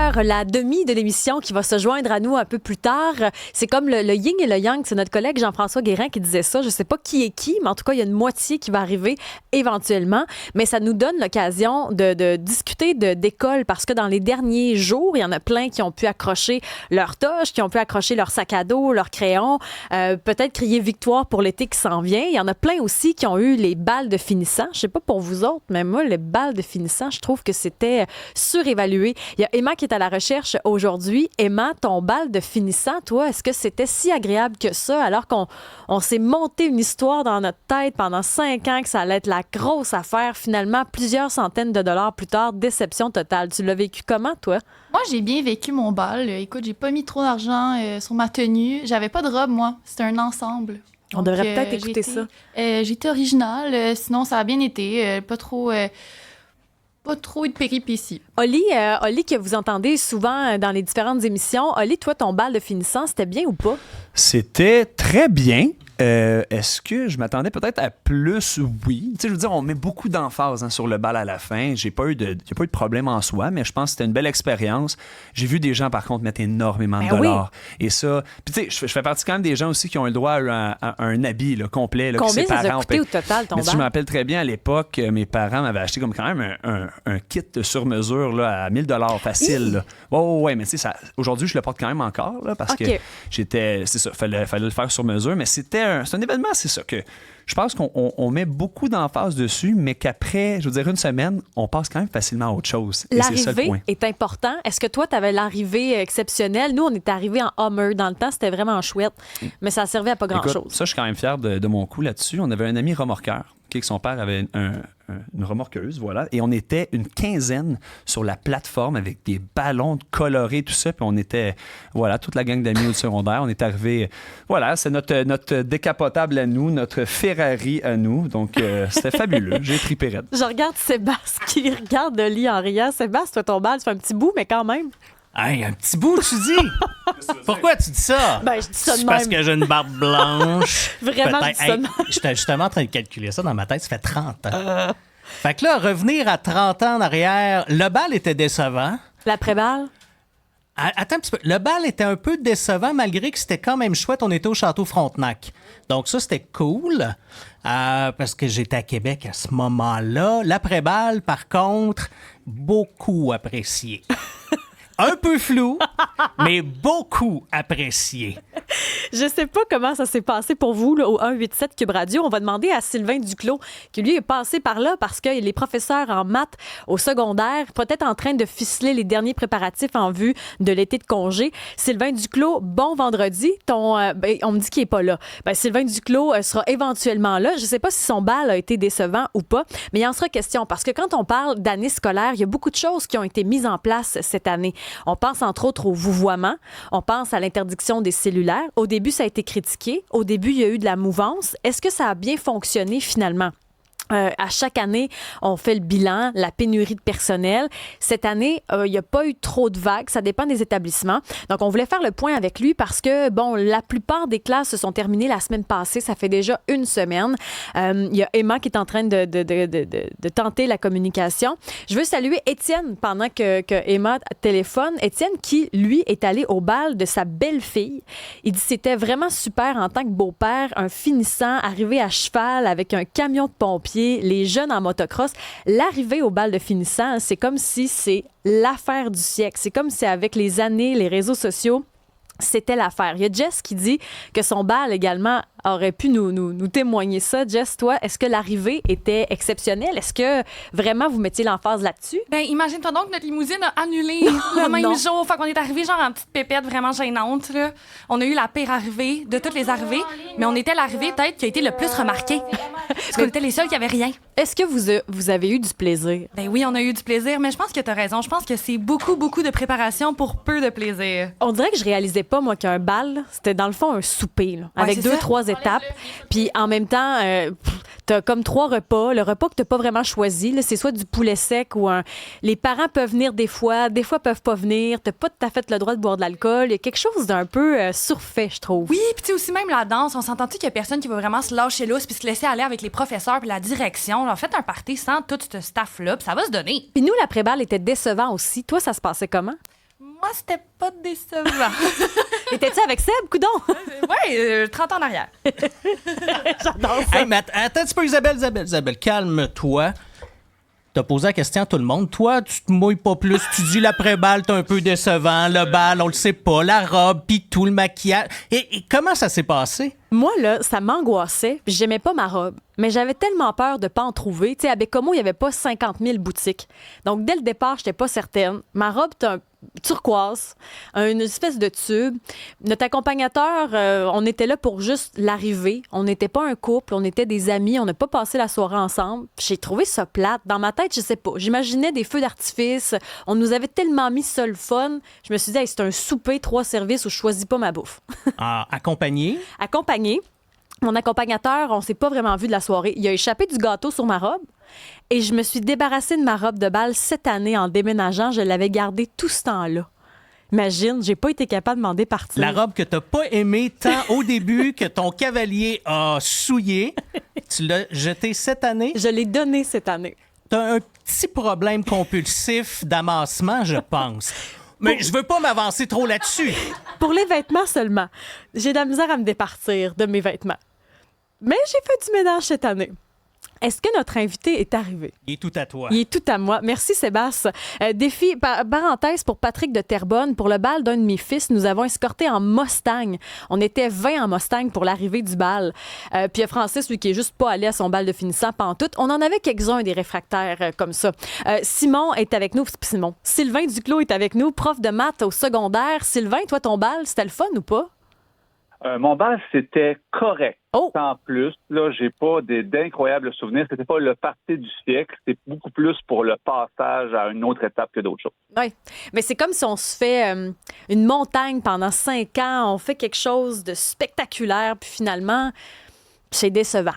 d'ailleurs la demi de l'émission qui va se joindre à nous un peu plus tard. C'est comme le yin et le yang. C'est notre collègue Jean-François Guérin qui disait ça. Je sais pas qui est qui, mais en tout cas, il y a une moitié qui va arriver éventuellement. Mais ça nous donne l'occasion de discuter d'école parce que dans les derniers jours, il y en a plein qui ont pu accrocher leur toche, qui ont pu accrocher leur sac à dos, leur crayon, peut-être crier victoire pour l'été qui s'en vient. Il y en a plein aussi qui ont eu les balles de finissant. Je sais pas pour vous autres, mais moi, les balles de finissant, je trouve que c'était surévalué. Il y a Emma qui est à la recherche aujourd'hui. Emma, ton bal de finissant, toi, est-ce que c'était si agréable que ça alors qu'on s'est monté une histoire dans notre tête pendant 5 ans que ça allait être la grosse affaire? Finalement, plusieurs centaines de dollars plus tard, déception totale. Tu l'as vécu comment, toi? Moi, j'ai bien vécu mon bal. Écoute, j'ai pas mis trop d'argent sur ma tenue. J'avais pas de robe, moi. C'était un ensemble. On devrait peut-être écouter ça. J'étais originale. Sinon, ça a bien été. Pas trop eu de péripéties. Oli, que vous entendez souvent dans les différentes émissions. Oli, toi, ton bal de finissant, c'était bien ou pas? C'était très bien. Est-ce que je m'attendais peut-être à plus? Oui. Tu sais, je veux dire, on met beaucoup d'emphase sur le bal à la fin. Il n'y a pas eu de problème en soi, mais je pense que c'était une belle expérience. J'ai vu des gens, par contre, mettre énormément de dollars. Oui. Et ça... Puis tu sais, je fais partie quand même des gens aussi qui ont eu le droit à un habit là, complet. Là, combien que ça a coûté au total, ton bal? Je me rappelle très bien, à l'époque, mes parents m'avaient acheté comme quand même un kit sur mesure là, à 1000 $ facile. Là. Ouais, mais tu sais, aujourd'hui, je le porte quand même encore là, parce que c'est ça, fallait le faire sur mesure, mais c'est un événement, c'est ça, que je pense qu'on met beaucoup d'emphase dessus, mais qu'après, je veux dire, une semaine, on passe quand même facilement à autre chose. L'arrivée est important. Est-ce que toi, tu avais l'arrivée exceptionnelle? Nous, on est arrivés en Hummer. Dans le temps, c'était vraiment chouette, mais ça servait à pas grand-chose. Ça, je suis quand même fier de mon coup là-dessus. On avait un ami remorqueur, que son père avait une remorqueuse, voilà. Et on était une quinzaine sur la plateforme avec des ballons colorés, tout ça. Puis on était, voilà, toute la gang d'amis au secondaire. On est arrivés, voilà, c'est notre décapotable à nous, notre Ferrari à nous. Donc, c'était fabuleux. J'ai trippé raide. Je regarde Sébastien qui regarde Oli en riant. Sébastien, toi, ton bal, tu fais un petit bout, mais quand même. Hey, un petit bout, tu dis? Pourquoi tu dis ça? Ben, je dis ça de même. Parce que j'ai une barbe blanche. Vraiment, je dis ça de même. J'étais justement en train de calculer ça dans ma tête. Ça fait 30 ans. Fait que là, revenir à 30 ans en arrière, le bal était décevant. L'après-bal? Attends un petit peu. Le bal était un peu décevant, malgré que c'était quand même chouette. On était au Château Frontenac. Donc ça, c'était cool. Parce que j'étais à Québec à ce moment-là. L'après-bal, par contre, beaucoup apprécié. Un peu flou, mais beaucoup apprécié. Je sais pas comment ça s'est passé pour vous là, au 187 Cube Radio. On va demander à Sylvain Duclos, qui lui est passé par là parce que les professeurs en maths au secondaire, peut-être en train de ficeler les derniers préparatifs en vue de l'été de congé. Sylvain Duclos, bon vendredi. On me dit qu'il est pas là. Sylvain Duclos sera éventuellement là. Je sais pas si son bal a été décevant ou pas, mais il en sera question parce que quand on parle d'année scolaire, il y a beaucoup de choses qui ont été mises en place cette année. On pense entre autres au vouvoiement, on pense à l'interdiction des cellulaires. Au début, ça a été critiqué. Au début, il y a eu de la mouvance. Est-ce que ça a bien fonctionné finalement? À chaque année, on fait le bilan, la pénurie de personnel. Cette année, il n'y a pas eu trop de vagues. Ça dépend des établissements. Donc, on voulait faire le point avec lui parce que, bon, la plupart des classes se sont terminées la semaine passée. Ça fait déjà une semaine. Il y a Emma qui est en train de tenter la communication. Je veux saluer Étienne pendant que Emma téléphone. Étienne qui, lui, est allé au bal de sa belle-fille. Il dit c'était vraiment super en tant que beau-père, un finissant, arrivé à cheval avec un camion de pompiers, les jeunes en motocross. L'arrivée au bal de finissant, c'est comme si c'est l'affaire du siècle. C'est comme si avec les années, les réseaux sociaux, c'était l'affaire. Il y a Jess qui dit que son bal également aurait pu nous témoigner ça. Jess, toi, est-ce que l'arrivée était exceptionnelle? Est-ce que vraiment vous mettiez l'emphase là-dessus? Ben, imagine-toi donc, notre limousine a annulé le même jour. Fait qu'on est arrivé genre en petite pépette vraiment gênante, là. On a eu la pire arrivée de toutes les arrivées, mais on était l'arrivée peut-être qui a été le plus remarquée. Parce qu'on était les seuls qui avaient rien. Est-ce que vous avez eu du plaisir? Ben oui, on a eu du plaisir, mais je pense que tu as raison. Je pense que c'est beaucoup, beaucoup de préparation pour peu de plaisir. On dirait que je réalisais pas, moi, qu'un bal, c'était dans le fond un souper, là, ouais, avec 2-3 étapes. Puis en même temps, t'as comme 3 repas. Le repas que t'as pas vraiment choisi, là, c'est soit du poulet sec ou les parents peuvent venir des fois peuvent pas venir. T'as pas tout à fait le droit de boire de l'alcool. Il y a quelque chose d'un peu surfait, je trouve. Oui, puis tu sais aussi même la danse. On s'entend-tu qu'il y a personne qui va vraiment se lâcher lousse puis se laisser aller avec les professeurs puis la direction. En fait, un party sans tout ce staff-là, puis ça va se donner. Puis nous, l'après-bal était décevant aussi. Toi, ça se passait comment? Moi, c'était pas décevant. Étais-tu avec Seb, coudon? Ouais, 30 ans en arrière. J'adore ça. Hey, mais attends un petit peu, Isabelle, calme-toi. T'as posé la question à tout le monde. Toi, tu te mouilles pas plus. Tu dis l'après-balle, t'es un peu décevant. Le bal, on le sait pas. La robe, puis tout, le maquillage. Et comment ça s'est passé? Moi, là, ça m'angoissait, puis j'aimais pas ma robe. Mais j'avais tellement peur de pas en trouver. Tu sais, à Bécomo, il y avait pas 50 000 boutiques. Donc, dès le départ, j'étais pas certaine. Ma robe, c'est un turquoise, une espèce de tube. Notre accompagnateur, on était là pour juste l'arrivée. On n'était pas un couple, on était des amis. On n'a pas passé la soirée ensemble. J'ai trouvé ça plate. Dans ma tête, je sais pas. J'imaginais des feux d'artifice. On nous avait tellement mis ça le fun. Je me suis dit, hey, c'est un souper, 3 services où je choisis pas ma bouffe. Accompagné? Accompagné. Mon accompagnateur, on s'est pas vraiment vu de la soirée. Il a échappé du gâteau sur ma robe et je me suis débarrassée de ma robe de bal cette année en déménageant. Je l'avais gardée tout ce temps-là. Imagine, j'ai pas été capable de m'en départir. La robe que t'as pas aimée tant au début que ton cavalier a souillé, tu l'as jetée cette année? Je l'ai donnée cette année. T'as un petit problème compulsif d'amassement, je pense. Mais je veux pas m'avancer trop là-dessus. Pour les vêtements seulement. J'ai de la misère à me départir de mes vêtements. Mais j'ai fait du ménage cette année. Est-ce que notre invité est arrivé? Il est tout à toi. Il est tout à moi. Merci, Sébastien. Défi, parenthèse pour Patrick de Terrebonne. Pour le bal d'un de mes fils, nous avons escorté en Mustang. On était 20 en Mustang pour l'arrivée du bal. Puis il y a Francis, lui, qui est juste pas allé à son bal de finissant pantoute. On en avait quelques-uns des réfractaires comme ça. Simon est avec nous. Sylvain Duclos est avec nous, prof de maths au secondaire. Sylvain, toi, ton bal, c'était le fun ou pas? Mon bal, c'était correct. Oh. En plus, là, j'ai pas d'incroyables souvenirs. C'était pas le party du siècle. C'était beaucoup plus pour le passage à une autre étape que d'autres choses. Oui. Mais c'est comme si on se fait une montagne pendant 5 ans. On fait quelque chose de spectaculaire. Puis finalement, c'est décevant.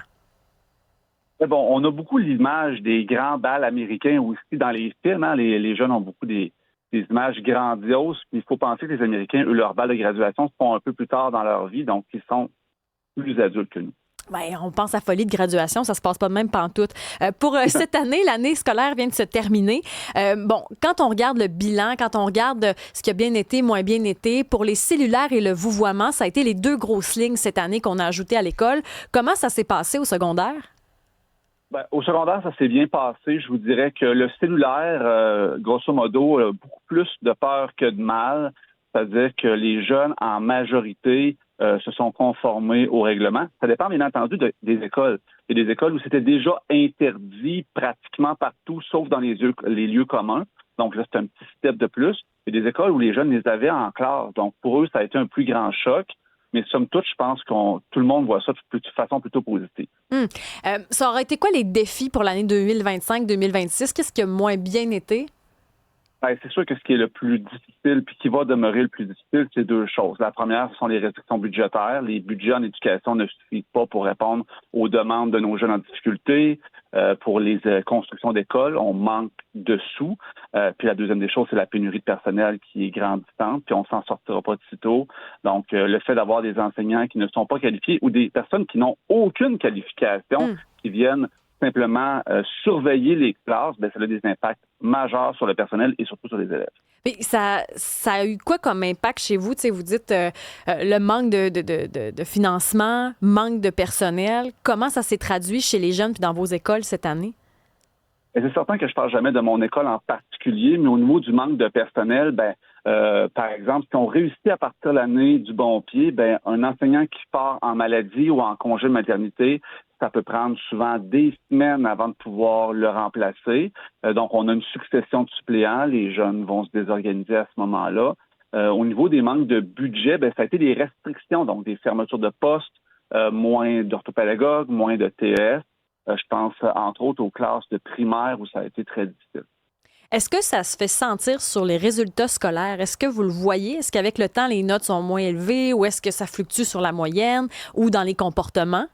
Mais bon, on a beaucoup l'image des grands bals américains aussi dans les films. Hein. Les jeunes ont beaucoup des images grandioses. Puis il faut penser que les Américains, eux, leur bal de graduation se font un peu plus tard dans leur vie, donc ils sont plus adultes que nous. Ouais, on pense à folie de graduation, ça se passe pas de même pantoute. Pour cette année, l'année scolaire vient de se terminer. Bon, quand on regarde le bilan, quand on regarde ce qui a bien été, moins bien été, pour les cellulaires et le vouvoiement, ça a été les 2 grosses lignes cette année qu'on a ajoutées à l'école. Comment ça s'est passé au secondaire? Ben, au secondaire, ça s'est bien passé. Je vous dirais que le cellulaire, grosso modo, a beaucoup plus de peur que de mal. C'est-à-dire que les jeunes, en majorité, se sont conformés au règlement. Ça dépend, bien entendu, des écoles. Il y a des écoles où c'était déjà interdit pratiquement partout, sauf dans les lieux communs. Donc là, c'est un petit step de plus. Il y a des écoles où les jeunes les avaient en classe. Donc pour eux, ça a été un plus grand choc. Mais somme toute, je pense que tout le monde voit ça de façon plutôt positive. Ça aurait été quoi les défis pour l'année 2025-2026? Qu'est-ce qui a moins bien été? Ben, c'est sûr que ce qui est le plus difficile puis qui va demeurer le plus difficile, c'est 2 choses. La première, ce sont les restrictions budgétaires. Les budgets en éducation ne suffisent pas pour répondre aux demandes de nos jeunes en difficulté. Pour les constructions d'écoles, on manque de sous. Puis la deuxième des choses, c'est la pénurie de personnel qui est grandissante, puis on s'en sortira pas de sitôt. Donc, le fait d'avoir des enseignants qui ne sont pas qualifiés ou des personnes qui n'ont aucune qualification, qui viennent simplement surveiller les classes, ben, ça a des impacts majeurs sur le personnel et surtout sur les élèves. Mais ça a eu quoi comme impact chez vous? T'sais, vous dites le manque de financement, manque de personnel. Comment ça s'est traduit chez les jeunes puis dans vos écoles cette année? Et c'est certain que je parle jamais de mon école en particulier, mais au niveau du manque de personnel, par exemple, si on réussit à partir l'année du bon pied, un enseignant qui part en maladie ou en congé de maternité, ça peut prendre souvent des semaines avant de pouvoir le remplacer. Donc, on a une succession de suppléants. Les jeunes vont se désorganiser à ce moment-là. Au niveau des manques de budget, ça a été des restrictions, donc des fermetures de postes, moins d'orthopédagogues, moins de TES. Je pense, entre autres, aux classes de primaire où ça a été très difficile. Est-ce que ça se fait sentir sur les résultats scolaires? Est-ce que vous le voyez? Est-ce qu'avec le temps, les notes sont moins élevées ou est-ce que ça fluctue sur la moyenne ou dans les comportements?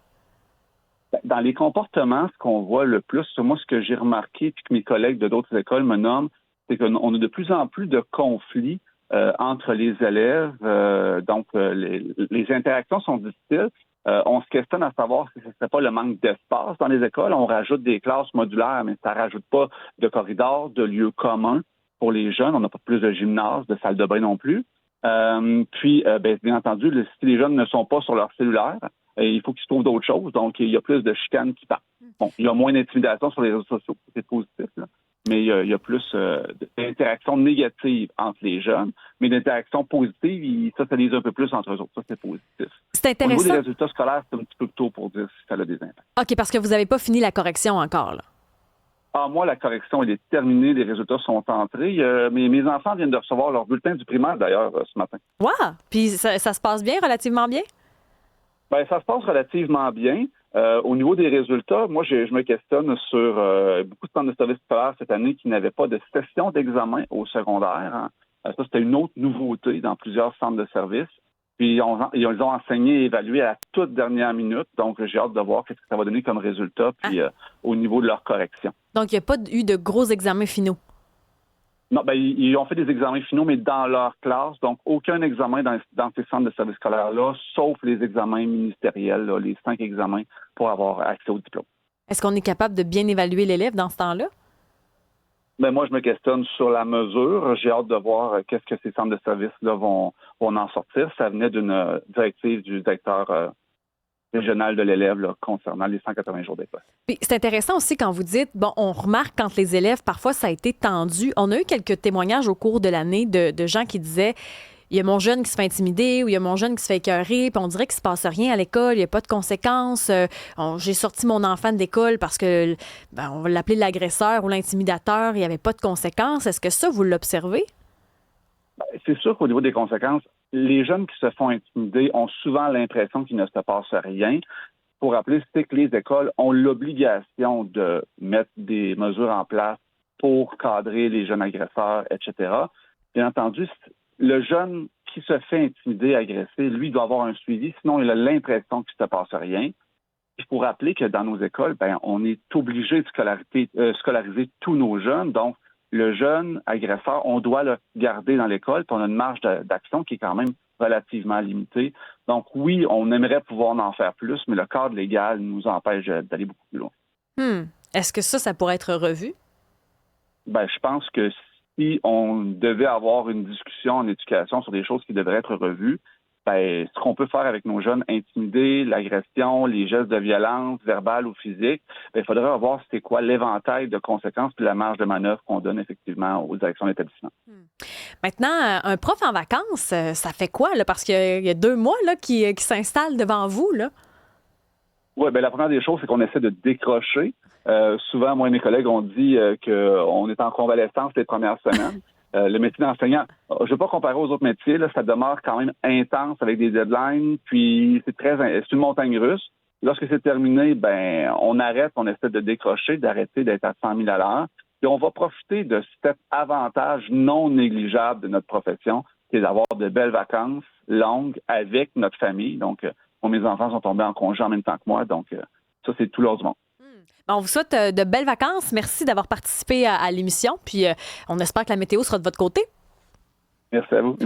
Dans les comportements, ce qu'on voit le plus, moi, ce que j'ai remarqué puis que mes collègues de d'autres écoles me nomment, c'est qu'on a de plus en plus de conflits entre les élèves. Donc, les interactions sont difficiles. On se questionne à savoir si ce ne serait pas le manque d'espace dans les écoles. On rajoute des classes modulaires, mais ça ne rajoute pas de corridors, de lieux communs. pour les jeunes. On n'a pas plus de gymnase, de salle de bain non plus. Bien entendu, si les jeunes ne sont pas sur leur cellulaire, il faut qu'ils se trouvent d'autres choses. Donc, il y a plus de chicanes qui partent. Bon, il y a moins d'intimidation sur les réseaux sociaux, c'est positif, là. Mais il y a plus d'interactions négatives entre les jeunes, mais d'interactions positives, ça lise un peu plus entre eux autres. Ça, c'est positif. C'est intéressant. Au niveau des résultats scolaires, c'est un petit peu tôt pour dire si ça a des impacts. OK, parce que vous n'avez pas fini la correction encore, là. Moi, la correction, elle est terminée. Les résultats sont entrés. Mes enfants viennent de recevoir leur bulletin du primaire, d'ailleurs, ce matin. Wow! Puis ça se passe bien, relativement bien? Bien, ça se passe relativement bien. Au niveau des résultats, moi, je me questionne sur beaucoup de centres de services scolaires cette année qui n'avaient pas de session d'examen au secondaire. Hein. Ça, c'était une autre nouveauté dans plusieurs centres de services. Puis, ils ont enseigné et évalué à la toute dernière minute. Donc, j'ai hâte de voir ce que ça va donner comme résultat puis au niveau de leur correction. Donc, il n'y a pas eu de gros examens finaux? Non, ils ont fait des examens finaux, mais dans leur classe. Donc, aucun examen dans ces centres de services scolaires-là, sauf les examens ministériels, là, les 5 examens pour avoir accès au diplôme. Est-ce qu'on est capable de bien évaluer l'élève dans ce temps-là? Moi, je me questionne sur la mesure. J'ai hâte de voir qu'est-ce que ces centres de services-là vont en sortir. Ça venait d'une directive du directeur régional de l'élève là, concernant les 180 jours d'école. Puis c'est intéressant aussi quand vous dites, on remarque quand les élèves, parfois, ça a été tendu. On a eu quelques témoignages au cours de l'année de gens qui disaient, il y a mon jeune qui se fait intimider ou il y a mon jeune qui se fait écœurer, puis on dirait qu'il se passe rien à l'école, il n'y a pas de conséquences. J'ai sorti mon enfant de l'école parce que, on va l'appeler l'agresseur ou l'intimidateur, il n'y avait pas de conséquences. Est-ce que ça, vous l'observez? C'est sûr qu'au niveau des conséquences, les jeunes qui se font intimider ont souvent l'impression qu'il ne se passe rien. Pour rappeler, c'est que les écoles ont l'obligation de mettre des mesures en place pour cadrer les jeunes agresseurs, etc. Bien entendu, le jeune qui se fait intimider, agresser, lui, doit avoir un suivi, sinon il a l'impression qu'il ne se passe rien. Il faut rappeler que dans nos écoles, on est obligé de scolariser tous nos jeunes. Donc, le jeune agresseur, on doit le garder dans l'école, puis on a une marge d'action qui est quand même relativement limitée. Donc oui, on aimerait pouvoir en faire plus, mais le cadre légal nous empêche d'aller beaucoup plus loin. Est-ce que ça pourrait être revu? Je pense que si on devait avoir une discussion en éducation sur des choses qui devraient être revues, ce qu'on peut faire avec nos jeunes intimidés, l'agression, les gestes de violence, verbale ou physique, il faudrait voir c'était quoi l'éventail de conséquences puis la marge de manœuvre qu'on donne effectivement aux directions d'établissement. Maintenant, un prof en vacances, ça fait quoi? Là? Parce qu'il y a 2 mois là, qui s'installe devant vous. Là. Oui, la première des choses, c'est qu'on essaie de décrocher. Souvent, moi et mes collègues ont dit qu'on est en convalescence les premières semaines. Le métier d'enseignant, je ne veux pas comparer aux autres métiers, là, ça demeure quand même intense avec des deadlines, puis c'est une montagne russe. Lorsque c'est terminé, on arrête, on essaie de décrocher, d'arrêter d'être à 100 000 à l'heure, puis on va profiter de cet avantage non négligeable de notre profession, qui est d'avoir de belles vacances longues avec notre famille. Donc, mes enfants sont tombés en congé en même temps que moi, donc ça, c'est tout l'heure du monde. On vous souhaite de belles vacances. Merci d'avoir participé à l'émission. Puis on espère que la météo sera de votre côté. Merci à vous.